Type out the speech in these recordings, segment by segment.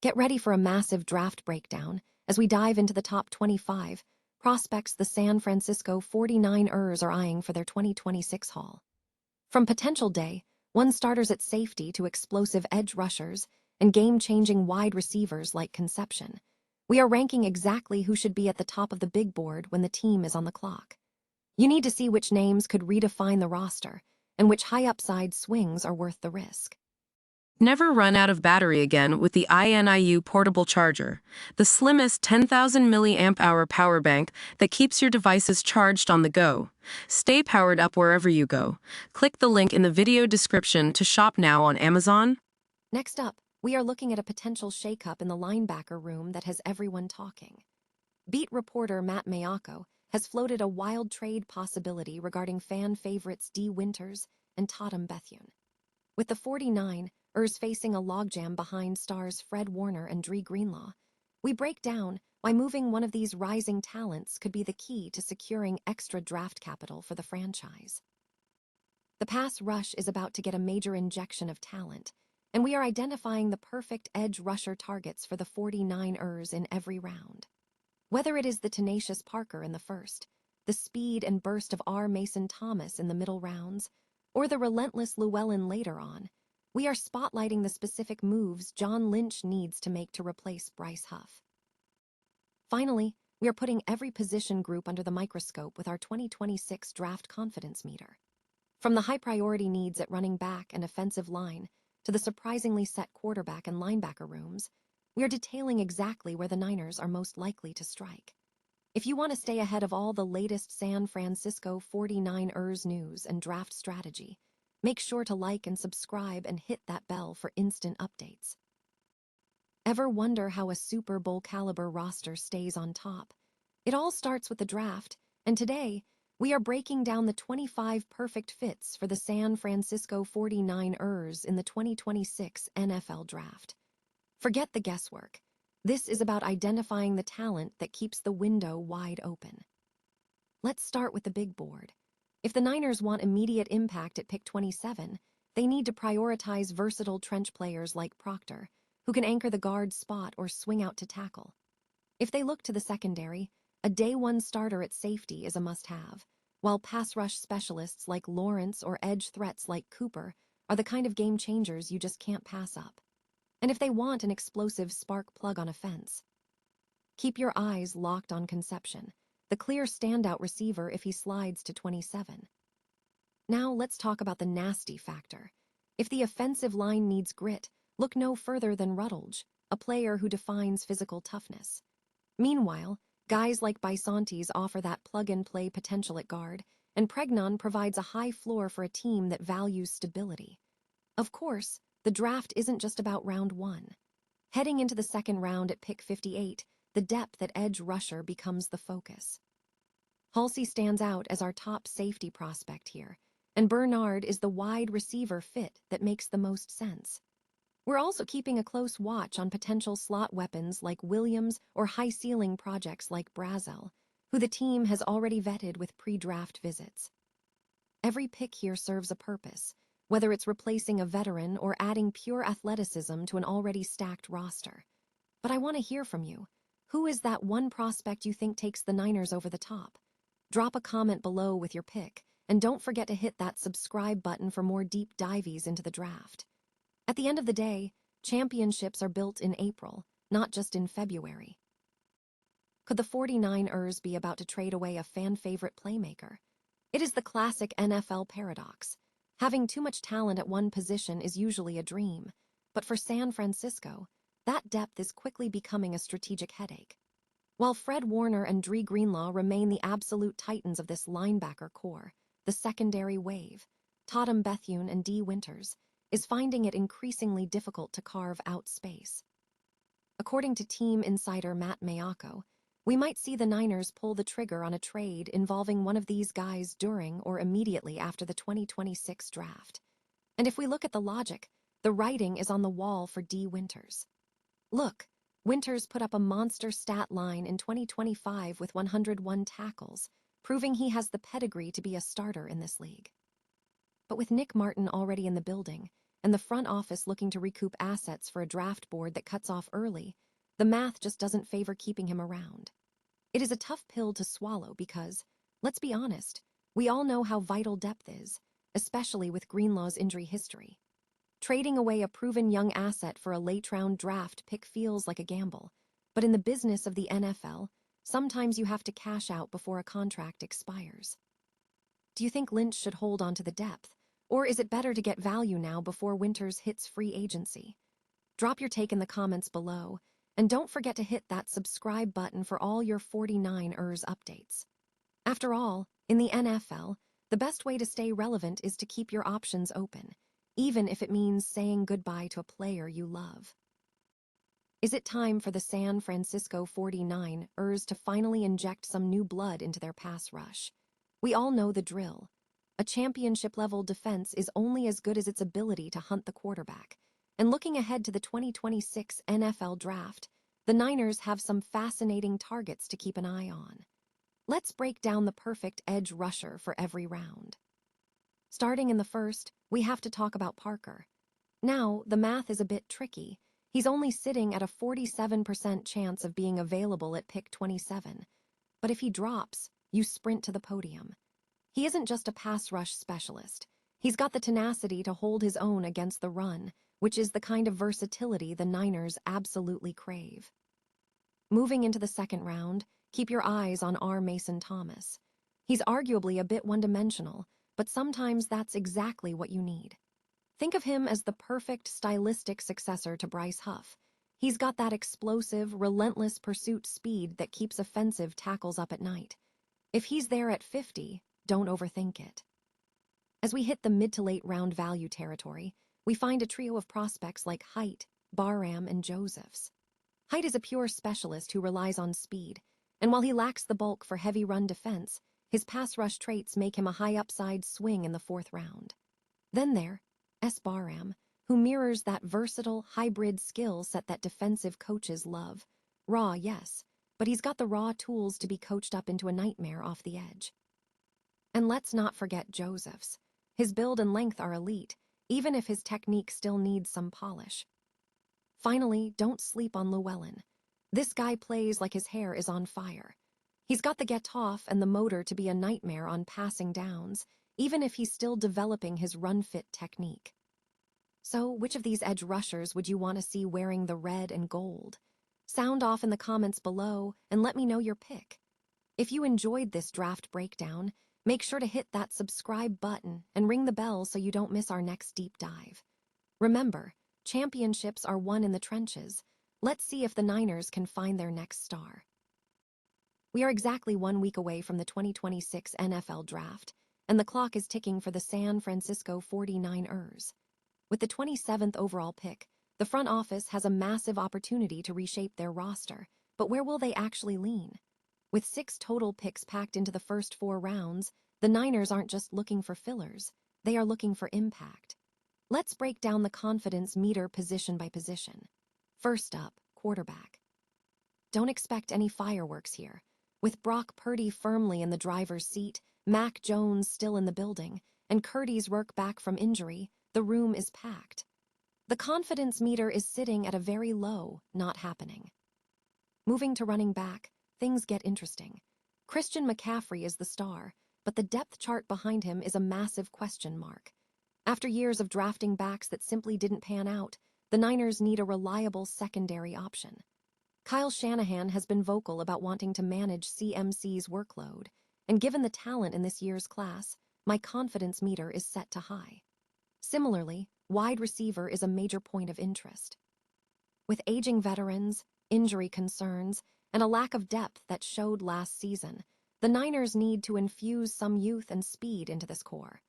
Get ready for a massive draft breakdown as we dive into the top 25 prospects the San Francisco 49ers are eyeing for their 2026 haul. From potential day one starters at safety to explosive edge rushers and game-changing wide receivers like Conception, we are ranking exactly who should be at the top of the big board when the team is on the clock. You need to see which names could redefine the roster and which high-upside swings are worth the risk. Never run out of battery again with the INIU portable charger, the slimmest 10,000 mAh power bank that keeps your devices charged on the go. Stay powered up wherever you go. Click the link in the video description to shop now on Amazon. Next up, we are looking at a potential shakeup in the linebacker room that has everyone talking. Beat reporter Matt Mayako has floated a wild trade possibility regarding fan favorites Dee Winters and Tatum Bethune. With the 49ers facing a logjam behind stars Fred Warner and Dee Greenlaw, we break down why moving one of these rising talents could be the key to securing extra draft capital for the franchise. The pass rush is about to get a major injection of talent, and we are identifying the perfect edge rusher targets for the 49ers in every round. Whether it is the tenacious Parker in the first, the speed and burst of R. Mason Thomas in the middle rounds, or the relentless Llewellyn later on, we are spotlighting the specific moves John Lynch needs to make to replace Bryce Huff. Finally, we are putting every position group under the microscope with our 2026 draft confidence meter. From the high-priority needs at running back and offensive line to the surprisingly set quarterback and linebacker rooms, we are detailing exactly where the Niners are most likely to strike. If you want to stay ahead of all the latest San Francisco 49ers news and draft strategy, make sure to like and subscribe and hit that bell for instant updates. Ever wonder how a Super Bowl caliber roster stays on top? It all starts with the draft, and today, we are breaking down the 25 perfect fits for the San Francisco 49ers in the 2026 NFL Draft. Forget the guesswork. This is about identifying the talent that keeps the window wide open. Let's start with the big board. If the Niners want immediate impact at pick 27, they need to prioritize versatile trench players like Proctor, who can anchor the guard spot or swing out to tackle. If they look to the secondary, a day one starter at safety is a must-have, while pass rush specialists like Lawrence or edge threats like Cooper are the kind of game changers you just can't pass up. And if they want an explosive spark plug on offense, keep your eyes locked on Conception, the clear standout receiver if he slides to 27. Now let's talk about the nasty factor. If the offensive line needs grit, look no further than Rutledge, a player who defines physical toughness. Meanwhile, guys like Bisontes offer that plug-and-play potential at guard, and Pregnon provides a high floor for a team that values stability. Of course, the draft isn't just about round one. Heading into the second round at pick 58, the depth at edge rusher becomes the focus. Halsey stands out as our top safety prospect here, and Bernard is the wide receiver fit that makes the most sense. We're also keeping a close watch on potential slot weapons like Williams or high-ceiling projects like Brazel, who the team has already vetted with pre-draft visits. Every pick here serves a purpose, whether it's replacing a veteran or adding pure athleticism to an already stacked roster. But I want to hear from you. Who is that one prospect you think takes the Niners over the top? Drop a comment below with your pick, and don't forget to hit that subscribe button for more deep dives into the draft. At the end of the day, championships are built in April, not just in February. Could the 49ers be about to trade away a fan-favorite playmaker? It is the classic NFL paradox. Having too much talent at one position is usually a dream, but for San Francisco, that depth is quickly becoming a strategic headache. While Fred Warner and Dee Greenlaw remain the absolute titans of this linebacker core, the secondary wave, Tatum Bethune and Dee Winters, is finding it increasingly difficult to carve out space. According to team insider Matt Mayako, we might see the Niners pull the trigger on a trade involving one of these guys during or immediately after the 2026 draft. And if we look at the logic, the writing is on the wall for Dee Winters. Look, Winters put up a monster stat line in 2025 with 101 tackles, proving he has the pedigree to be a starter in this league. But with Nick Martin already in the building, and the front office looking to recoup assets for a draft board that cuts off early, the math just doesn't favor keeping him around. It is a tough pill to swallow because, let's be honest, we all know how vital depth is, especially with Greenlaw's injury history. Trading away a proven young asset for a late-round draft pick feels like a gamble, but in the business of the NFL, sometimes you have to cash out before a contract expires. Do you think Lynch should hold on to the depth, or is it better to get value now before Winters hits free agency? Drop your take in the comments below, and don't forget to hit that subscribe button for all your 49ers updates. After all, in the NFL, the best way to stay relevant is to keep your options open, even if it means saying goodbye to a player you love. Is it time for the San Francisco 49ers to finally inject some new blood into their pass rush? We all know the drill. A championship-level defense is only as good as its ability to hunt the quarterback. And looking ahead to the 2026 NFL Draft, the Niners have some fascinating targets to keep an eye on. Let's break down the perfect edge rusher for every round. Starting in the first, we have to talk about Parker. Now, the math is a bit tricky. He's only sitting at a 47% chance of being available at pick 27. But if he drops, you sprint to the podium. He isn't just a pass rush specialist. He's got the tenacity to hold his own against the run, which is the kind of versatility the Niners absolutely crave. Moving into the second round, keep your eyes on R. Mason Thomas. He's arguably a bit one-dimensional, but sometimes that's exactly what you need. Think of him as the perfect stylistic successor to Bryce Huff. He's got that explosive, relentless pursuit speed that keeps offensive tackles up at night. If he's there at 50, don't overthink it. As we hit the mid to late round value territory, we find a trio of prospects like Height, Barham, and Josephs. Height is a pure specialist who relies on speed, and while he lacks the bulk for heavy run defense, his pass rush traits make him a high upside swing in the fourth round. Then there, S. Barham, who mirrors that versatile, hybrid skill set that defensive coaches love. Raw, yes, but he's got the raw tools to be coached up into a nightmare off the edge. And let's not forget Josephs. His build and length are elite, even if his technique still needs some polish. Finally, don't sleep on Llewellyn. This guy plays like his hair is on fire. He's got the get-off and the motor to be a nightmare on passing downs, even if he's still developing his run-fit technique. So, which of these edge rushers would you want to see wearing the red and gold? Sound off in the comments below and let me know your pick. If you enjoyed this draft breakdown, make sure to hit that subscribe button and ring the bell so you don't miss our next deep dive. Remember, championships are won in the trenches. Let's see if the Niners can find their next star. We are exactly 1 week away from the 2026 NFL Draft, and the clock is ticking for the San Francisco 49ers. With the 27th overall pick, the front office has a massive opportunity to reshape their roster, but where will they actually lean? With 6 total picks packed into the first 4 rounds, the Niners aren't just looking for fillers, they are looking for impact. Let's break down the confidence meter position by position. First up, quarterback. Don't expect any fireworks here. With Brock Purdy firmly in the driver's seat, Mac Jones still in the building, and Curdy's work back from injury, the room is packed. The confidence meter is sitting at a very low, not happening. Moving to running back, things get interesting. Christian McCaffrey is the star, but the depth chart behind him is a massive question mark. After years of drafting backs that simply didn't pan out, the Niners need a reliable secondary option. Kyle Shanahan has been vocal about wanting to manage CMC's workload, and given the talent in this year's class, my confidence meter is set to high. Similarly, wide receiver is a major point of interest. With aging veterans, injury concerns, and a lack of depth that showed last season, the Niners need to infuse some youth and speed into this core.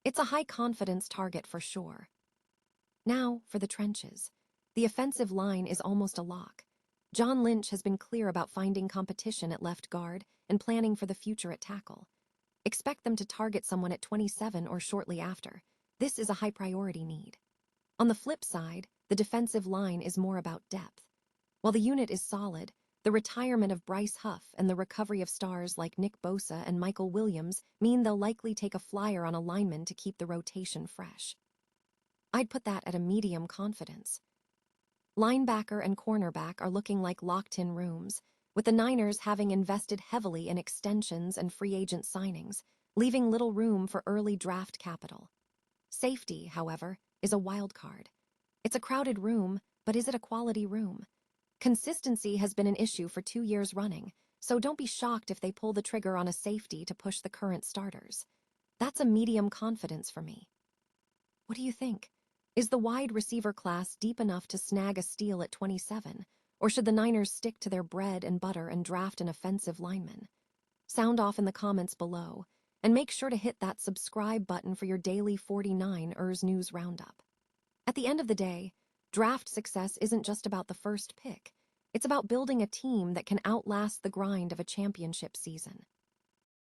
It's a high-confidence target for sure. Now, for the trenches. The offensive line is almost a lock. John Lynch has been clear about finding competition at left guard and planning for the future at tackle. Expect them to target someone at 27 or shortly after. This is a high-priority need. On the flip side, the defensive line is more about depth. While the unit is solid, the retirement of Bryce Huff and the recovery of stars like Nick Bosa and Michael Williams mean they'll likely take a flyer on a lineman to keep the rotation fresh. I'd put that at a medium confidence. Linebacker and cornerback are looking like locked-in rooms, with the Niners having invested heavily in extensions and free agent signings, leaving little room for early draft capital. Safety, however, is a wild card. It's a crowded room, but is it a quality room? Consistency has been an issue for 2 years running, so don't be shocked if they pull the trigger on a safety to push the current starters. That's a medium confidence for me. What do you think? Is the wide receiver class deep enough to snag a steal at 27, or should the Niners stick to their bread and butter and draft an offensive lineman? Sound off in the comments below, and make sure to hit that subscribe button for your daily 49ers News Roundup. At the end of the day, draft success isn't just about the first pick. It's about building a team that can outlast the grind of a championship season.